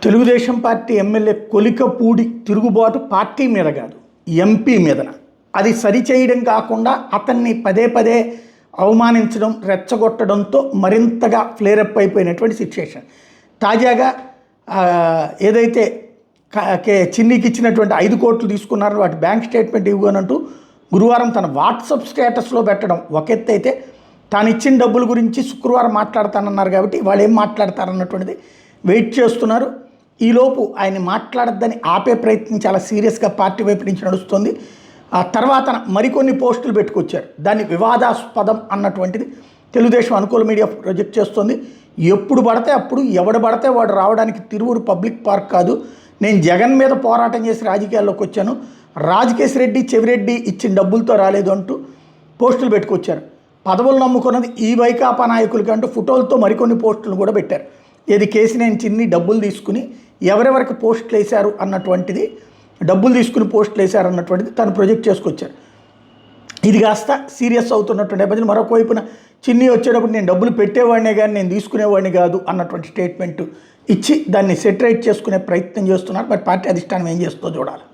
Telugu Desam party MLA Kolikapudi తిరుగుబాటు party మీద కాదు, ఎంపీ మీదన. అది సరిచేయడం కాకుండా అతన్ని పదే పదే అవమానించడం, రెచ్చగొట్టడంతో మరింతగా ఫ్లేరప్ అయిపోయినటువంటి సిచ్యుయేషన్. తాజాగా ఏదైతే చిన్నికి ఇచ్చినటువంటి 5 కోట్లు తీసుకున్నారో వాటి బ్యాంక్ స్టేట్మెంట్ ఇవ్వనంటూ గురువారం తన వాట్సాప్ స్టేటస్లో పెట్టడం ఒక ఎత్తు అయితే, తాను ఇచ్చిన డబ్బుల గురించి శుక్రవారం మాట్లాడతానన్నారు కాబట్టి వాళ్ళు ఏం మాట్లాడతారన్నటువంటిది వెయిట్ చేస్తున్నారు. ఈలోపు ఆయన మాట్లాడద్దని ఆపే ప్రయత్నం చాలా సీరియస్గా పార్టీ వైపు నుంచి నడుస్తుంది. ఆ తర్వాత మరికొన్ని పోస్టులు పెట్టుకొచ్చారు. దాన్ని వివాదాస్పదం అన్నటువంటిది తెలుగుదేశం అనుకూల మీడియా ప్రొజెక్ట్ చేస్తుంది. ఎప్పుడు పడితే అప్పుడు ఎవడు పడితే వాడు రావడానికి తిరువురు పబ్లిక్ పార్క్ కాదు. నేను జగన్ మీద పోరాటం చేసి రాజకీయాల్లోకి వచ్చాను, రాజకేశ్ రెడ్డి చెవిరెడ్డి ఇచ్చిన డబ్బులతో రాలేదు అంటూ పోస్టులు పెట్టుకొచ్చారు. పదవులు నమ్ముకున్నది ఈ వైకాపా నాయకులకి అంటూ ఫోటోలతో మరికొన్ని పోస్టులు కూడా పెట్టారు. ఏది కేసినేని చిన్ని డబ్బులు తీసుకుని ఎవరెవరికి పోస్టులు వేశారు అన్నటువంటిది, డబ్బులు తీసుకుని పోస్టులు వేశారు అన్నటువంటిది తను ప్రొజెక్ట్ చేసుకొచ్చారు. ఇది కాస్త సీరియస్ అవుతున్నటువంటి నేపథ్యంలో మరొక వైపున చిన్ని వచ్చేటప్పుడు నేను డబ్బులు పెట్టేవాడినే కానీ నేను తీసుకునేవాడిని కాదు అన్నటువంటి స్టేట్మెంట్ ఇచ్చి దాన్ని సెటరేట్ చేసుకునే ప్రయత్నం చేస్తున్నారు. మరి పార్టీ అధిష్టానం ఏం చేస్తుందో చూడాలి.